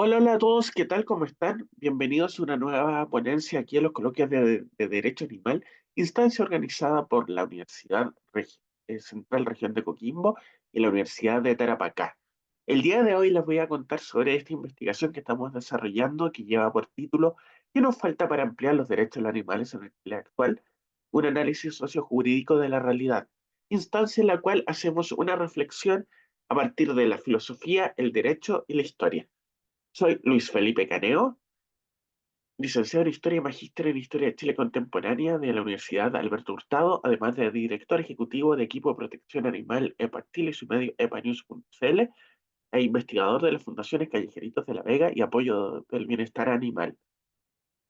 Hola, hola a todos, ¿qué tal? ¿Cómo están? Bienvenidos a una nueva ponencia aquí en los coloquios de Derecho Animal, instancia organizada por la Central Región de Coquimbo y la Universidad de Tarapacá. El día de hoy les voy a contar sobre esta investigación que estamos desarrollando que lleva por título ¿Qué nos falta para ampliar los derechos de los animales en el Chile actual? Un análisis sociojurídico de la realidad, instancia en la cual hacemos una reflexión a partir de la filosofía, el derecho y la historia. Soy Luis Felipe Caneo, licenciado en Historia y magíster en Historia de Chile Contemporánea de la Universidad Alberto Hurtado, además de director ejecutivo de equipo de protección animal EPA Chile y su medio epanews.cl e investigador de las fundaciones Callejeritos de la Vega y Apoyo del Bienestar Animal.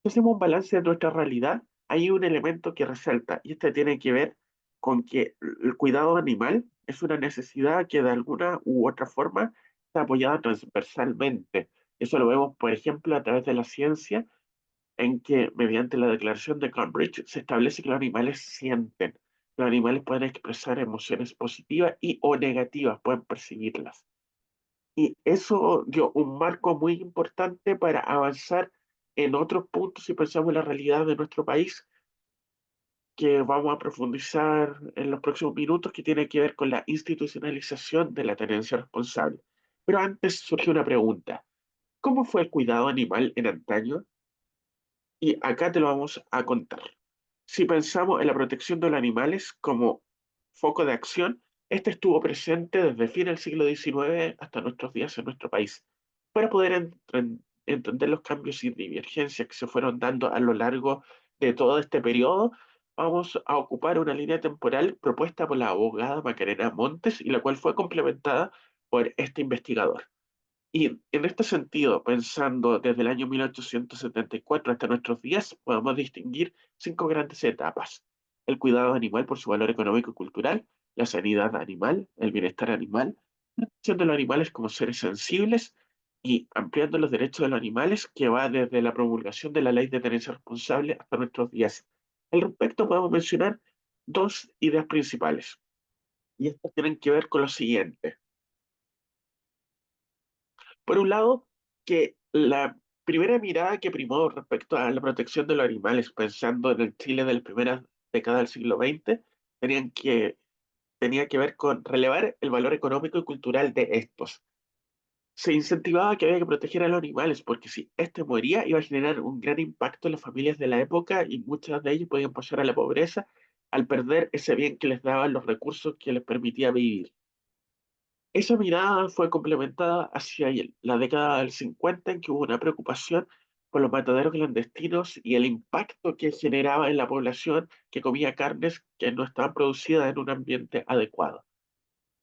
Si hacemos un balance de nuestra realidad, hay un elemento que resalta, y este tiene que ver con que el cuidado animal es una necesidad que de alguna u otra forma está apoyada transversalmente. Eso lo vemos, por ejemplo, a través de la ciencia, en que mediante la Declaración de Cambridge se establece que los animales sienten. Los animales pueden expresar emociones positivas y o negativas, pueden percibirlas. Y eso dio un marco muy importante para avanzar en otros puntos si pensamos en la realidad de nuestro país, que vamos a profundizar en los próximos minutos, que tiene que ver con la institucionalización de la tenencia responsable. Pero antes surge una pregunta. ¿Cómo fue el cuidado animal en antaño? Y acá te lo vamos a contar. Si pensamos en la protección de los animales como foco de acción, este estuvo presente desde fin del siglo XIX hasta nuestros días en nuestro país. Para poder entender los cambios y divergencias que se fueron dando a lo largo de todo este periodo, vamos a ocupar una línea temporal propuesta por la abogada Macarena Montes y la cual fue complementada por este investigador. Y en este sentido, pensando desde el año 1874 hasta nuestros días, podemos distinguir cinco grandes etapas. El cuidado animal por su valor económico y cultural, la sanidad animal, el bienestar animal, la protección de los animales como seres sensibles y ampliando los derechos de los animales, que va desde la promulgación de la ley de tenencia responsable hasta nuestros días. Al respecto, podemos mencionar dos ideas principales, y estas tienen que ver con lo siguiente. Por un lado, que la primera mirada que primó respecto a la protección de los animales, pensando en el Chile de las primeras décadas del siglo XX, tenían que, tenía que ver con relevar el valor económico y cultural de estos. Se incentivaba que había que proteger a los animales, porque si éste moría, iba a generar un gran impacto en las familias de la época y muchas de ellas podían pasar a la pobreza al perder ese bien que les daban los recursos que les permitía vivir. Esa mirada fue complementada hacia la década del 50, en que hubo una preocupación por los mataderos clandestinos y el impacto que generaba en la población que comía carnes que no estaban producidas en un ambiente adecuado.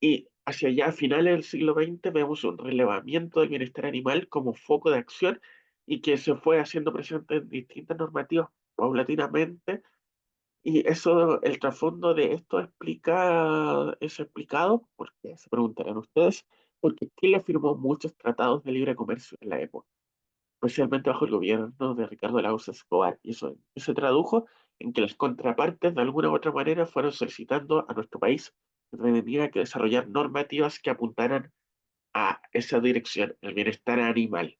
Y hacia allá, a finales del siglo XX, vemos un relevamiento del bienestar animal como foco de acción y que se fue haciendo presente en distintas normativas paulatinamente, y eso, el trasfondo de esto es explicado, porque se preguntarán ustedes, porque Chile firmó muchos tratados de libre comercio en la época, especialmente bajo el gobierno de Ricardo Lagos Escobar. Y eso se tradujo en que las contrapartes, de alguna u otra manera, fueron solicitando a nuestro país que tenía que desarrollar normativas que apuntaran a esa dirección, el bienestar animal.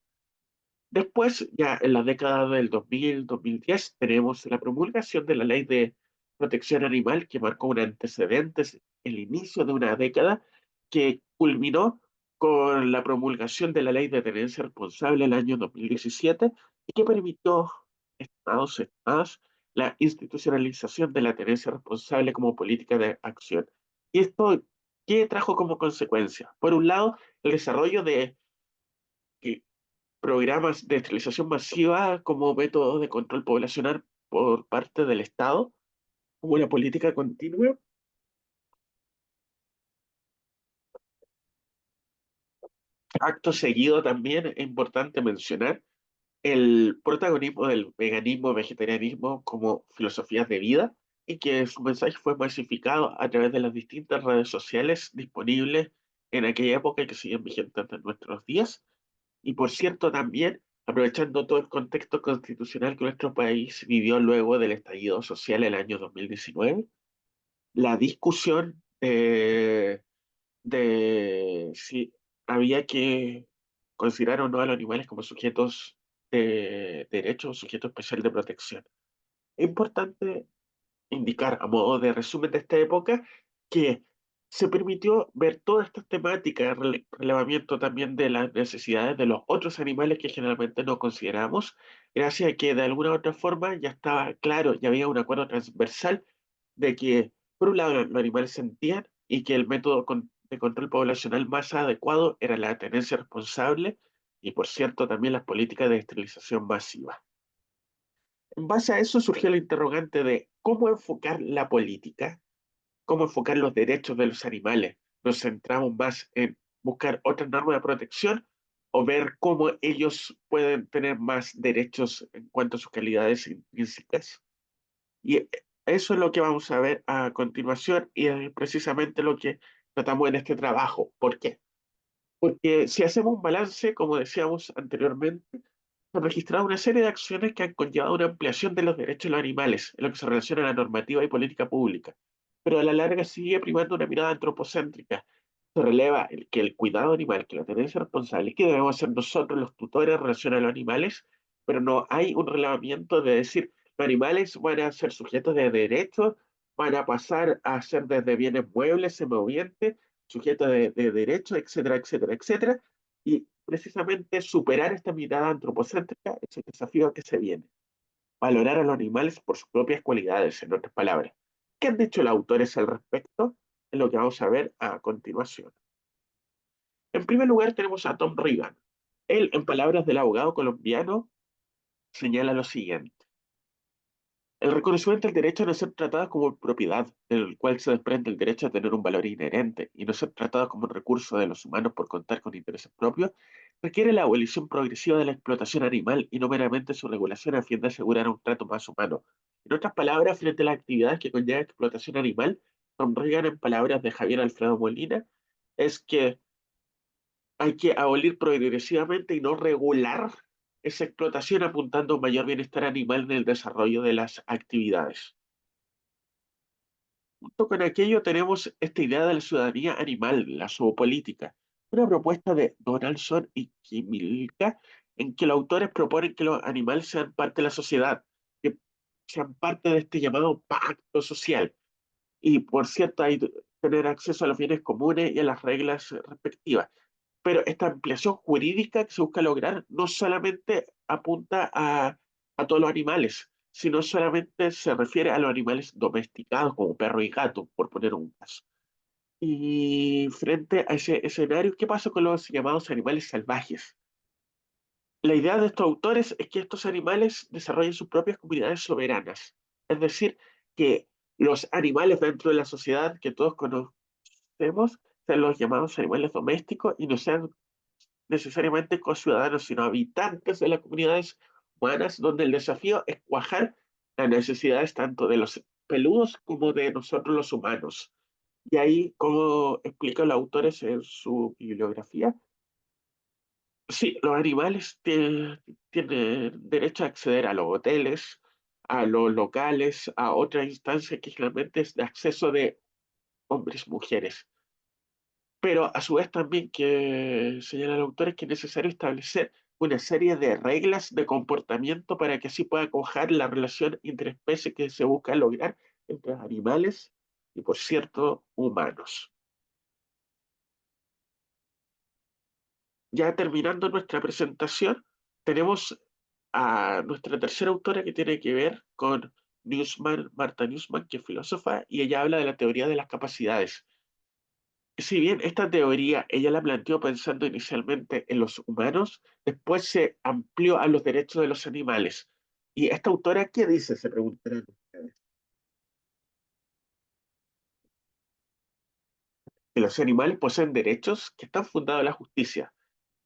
Después, ya en la década del 2000-2010, tenemos la promulgación de la Ley de Protección Animal, que marcó un antecedente, el inicio de una década que culminó con la promulgación de la Ley de Tenencia Responsable el año 2017 y que permitió, estimados, la institucionalización de la tenencia responsable como política de acción. ¿Y esto qué trajo como consecuencia? Por un lado, el desarrollo de programas de esterilización masiva como método de control poblacional por parte del Estado, como una política continua. Acto seguido también es importante mencionar el protagonismo del veganismo, vegetarianismo como filosofías de vida y que su mensaje fue masificado a través de las distintas redes sociales disponibles en aquella época y que siguen vigentes hasta nuestros días. Y por cierto, también aprovechando todo el contexto constitucional que nuestro país vivió luego del estallido social el año 2019, la discusión de si había que considerar o no a los animales como sujetos de derecho o sujeto especial de protección. Es importante indicar, a modo de resumen de esta época, que se permitió ver todas estas temáticas, relevamiento también de las necesidades de los otros animales que generalmente no consideramos, gracias a que de alguna u otra forma ya estaba claro, ya había un acuerdo transversal de que, por un lado, los animales sentían y que el método de control poblacional más adecuado era la tenencia responsable y, por cierto, también las políticas de esterilización masiva. En base a eso surgió la interrogante de cómo enfocar la política, cómo enfocar los derechos de los animales. ¿Nos centramos más en buscar otras normas de protección o ver cómo ellos pueden tener más derechos en cuanto a sus calidades intrínsecas? Y eso es lo que vamos a ver a continuación y es precisamente lo que tratamos en este trabajo. ¿Por qué? Porque si hacemos un balance, como decíamos anteriormente, se han registrado una serie de acciones que han conllevado una ampliación de los derechos de los animales en lo que se relaciona a la normativa y política pública, pero a la larga sigue primando una mirada antropocéntrica. Se releva que el cuidado animal, que la tenencia responsable, que debemos ser nosotros los tutores en relación a los animales, pero no hay un relevamiento de decir, los animales van a ser sujetos de derechos, van a pasar a ser desde bienes muebles, semovientes, sujetos de derechos, etcétera, etcétera, etcétera, y precisamente superar esta mirada antropocéntrica es el desafío que se viene. Valorar a los animales por sus propias cualidades, en otras palabras. ¿Qué han dicho los autores al respecto? Es lo que vamos a ver a continuación. En primer lugar tenemos a Tom Regan. Él, en palabras del abogado colombiano, señala lo siguiente. El reconocimiento del derecho a no ser tratado como propiedad, del cual se desprende el derecho a tener un valor inherente y no ser tratado como un recurso de los humanos por contar con intereses propios, requiere la abolición progresiva de la explotación animal y no meramente su regulación a fin de asegurar un trato más humano. En otras palabras, frente a las actividades que conlleva explotación animal, Tom Reagan, en palabras de Javier Alfredo Molina, es que hay que abolir progresivamente y no regular esa explotación apuntando a un mayor bienestar animal en el desarrollo de las actividades. Junto con aquello tenemos esta idea de la ciudadanía animal, la zoopolítica, una propuesta de Donaldson y Kimilka en que los autores proponen que los animales sean parte de la sociedad, que sean parte de este llamado pacto social. Y por cierto, hay que tener acceso a los bienes comunes y a las reglas respectivas. Pero esta ampliación jurídica que se busca lograr no solamente apunta a todos los animales, sino solamente se refiere a los animales domesticados como perro y gato, por poner un caso. Y frente a ese escenario, ¿qué pasa con los llamados animales salvajes? La idea de estos autores es que estos animales desarrollen sus propias comunidades soberanas, es decir, que los animales dentro de la sociedad que todos conocemos sean los llamados animales domésticos y no sean necesariamente co-ciudadanos, sino habitantes de las comunidades humanas, donde el desafío es cuajar las necesidades tanto de los peludos como de nosotros los humanos. Y ahí, como explican los autores en su bibliografía, sí, los animales tienen derecho a acceder a los hoteles, a los locales, a otras instancias que generalmente es de acceso de hombres y mujeres. Pero a su vez también que señala el autor es que es necesario establecer una serie de reglas de comportamiento para que así pueda cojar la relación interespecie que se busca lograr entre animales y, por cierto, humanos. Ya terminando nuestra presentación, tenemos a nuestra tercera autora que tiene que ver con Newsman, Martha Newsman, que es filósofa, y ella habla de la teoría de las capacidades. Si bien esta teoría ella la planteó pensando inicialmente en los humanos, después se amplió a los derechos de los animales. ¿Y esta autora qué dice? Se preguntarán ustedes. Que los animales poseen derechos que están fundados en la justicia.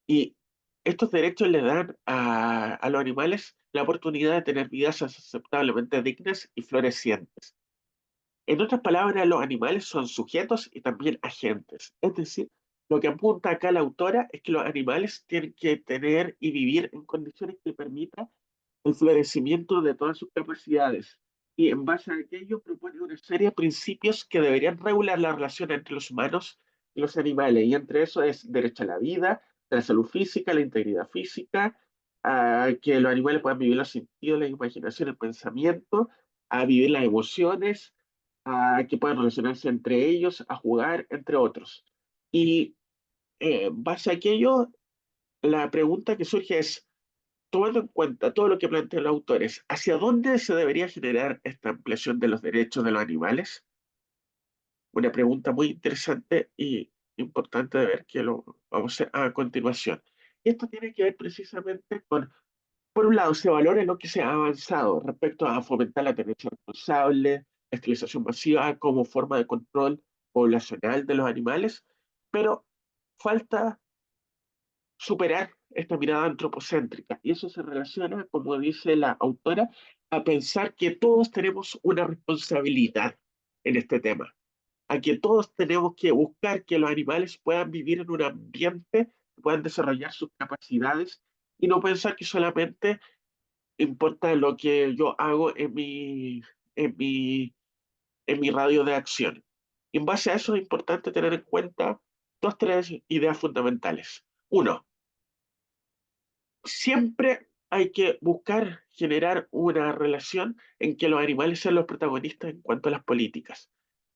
Y estos derechos le dan a los animales la oportunidad de tener vidas aceptablemente dignas y florecientes. En otras palabras, los animales son sujetos y también agentes. Es decir, lo que apunta acá la autora es que los animales tienen que tener y vivir en condiciones que permitan el florecimiento de todas sus capacidades. Y en base a aquello propone una serie de principios que deberían regular la relación entre los humanos y los animales. Y entre eso es derecho a la vida, de la salud física, la integridad física, a que los animales puedan vivir los sentidos, la imaginación, el pensamiento, a vivir las emociones, a que puedan relacionarse entre ellos, a jugar, entre otros. Y base a aquello, la pregunta que surge es, tomando en cuenta todo lo que plantean los autores, ¿hacia dónde se debería generar esta ampliación de los derechos de los animales? Una pregunta muy interesante y importante de ver que lo vamos a hacer a continuación. Y esto tiene que ver precisamente con, por un lado, se valora lo que se ha avanzado respecto a fomentar la tenencia responsable, la estilización masiva como forma de control poblacional de los animales, pero falta superar esta mirada antropocéntrica. Y eso se relaciona, como dice la autora, a pensar que todos tenemos una responsabilidad en este tema, a que todos tenemos que buscar que los animales puedan vivir en un ambiente, puedan desarrollar sus capacidades y no pensar que solamente importa lo que yo hago en mi, en mi radio de acción. Y en base a eso es importante tener en cuenta dos, tres ideas fundamentales. Uno, siempre hay que buscar generar una relación en que los animales sean los protagonistas en cuanto a las políticas,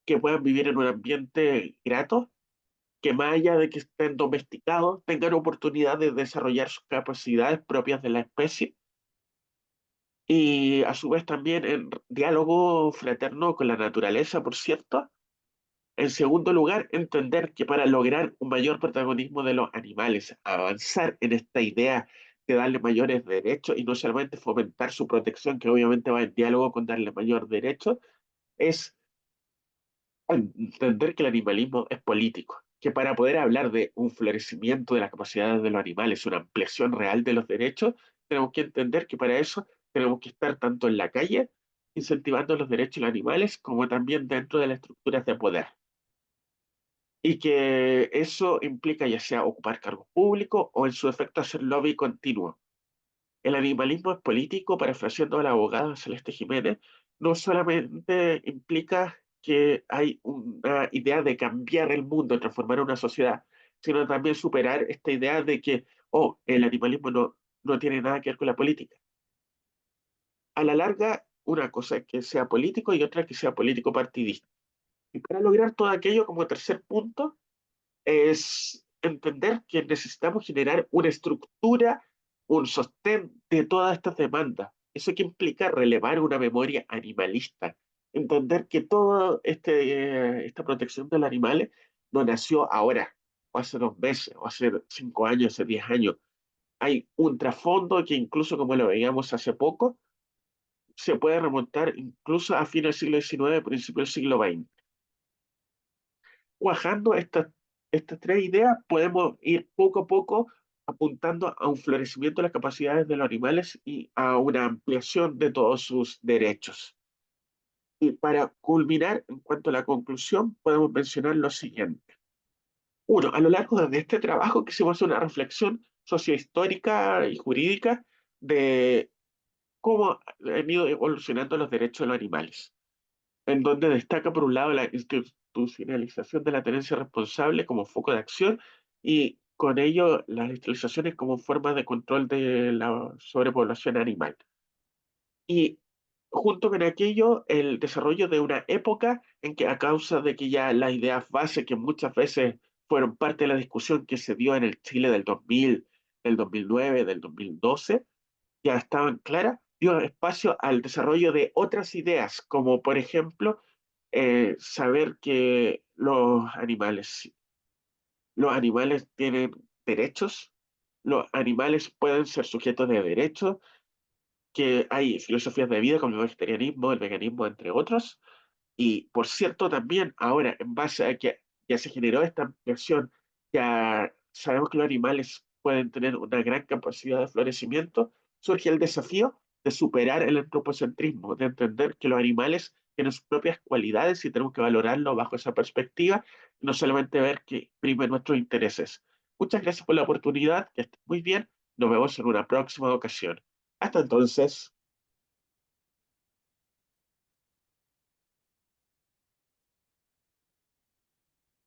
que puedan vivir en un ambiente grato, que más allá de que estén domesticados, tengan oportunidad de desarrollar sus capacidades propias de la especie y a su vez también en diálogo fraterno con la naturaleza, por cierto. En segundo lugar, entender que para lograr un mayor protagonismo de los animales, avanzar en esta idea de darle mayores derechos y no solamente fomentar su protección, que obviamente va en diálogo con darle mayor derecho, es entender que el animalismo es político, que para poder hablar de un florecimiento de las capacidades de los animales, una ampliación real de los derechos, tenemos que entender que para eso tenemos que estar tanto en la calle, incentivando los derechos de los animales, como también dentro de las estructuras de poder. Y que eso implica ya sea ocupar cargos públicos o en su efecto hacer lobby continuo. El animalismo es político, parafraseando a la abogada Celeste Jiménez, no solamente implica que hay una idea de cambiar el mundo, transformar una sociedad, sino también superar esta idea de que, oh, el animalismo no tiene nada que ver con la política. A la larga, una cosa es que sea político y otra que sea político partidista. Y para lograr todo aquello, como tercer punto, es entender que necesitamos generar una estructura, un sostén de todas estas demandas. Eso que implica relevar una memoria animalista, entender que toda esta protección de los animales no nació ahora, o hace 2 meses, o hace 5 años, hace 10 años. Hay un trasfondo que incluso como lo veíamos hace poco, se puede remontar incluso a fines del siglo XIX, principios del siglo XX. Cuajando estas tres ideas, podemos ir poco a poco apuntando a un florecimiento de las capacidades de los animales y a una ampliación de todos sus derechos. Y para culminar, en cuanto a la conclusión, podemos mencionar lo siguiente. Uno, a lo largo de este trabajo quisimos hacer una reflexión sociohistórica y jurídica de cómo han ido evolucionando los derechos de los animales, en donde destaca por un lado la institucionalización de la tenencia responsable como foco de acción y con ello las institucionalizaciones como forma de control de la sobrepoblación animal. Y junto con aquello, el desarrollo de una época en que a causa de que ya las ideas base que muchas veces fueron parte de la discusión que se dio en el Chile del 2000, del 2009, del 2012, ya estaban claras, dio espacio al desarrollo de otras ideas, como por ejemplo saber que los animales tienen derechos, los animales pueden ser sujetos de derechos, que hay filosofías de vida como el vegetarianismo, el veganismo, entre otros, y por cierto, también ahora, en base a que ya se generó esta ampliación, ya sabemos que los animales pueden tener una gran capacidad de florecimiento, surge el desafío de superar el antropocentrismo, de entender que los animales tienen sus propias cualidades y tenemos que valorarlo bajo esa perspectiva, y no solamente ver que primen nuestros intereses. Muchas gracias por la oportunidad, que estén muy bien, nos vemos en una próxima ocasión. Hasta entonces.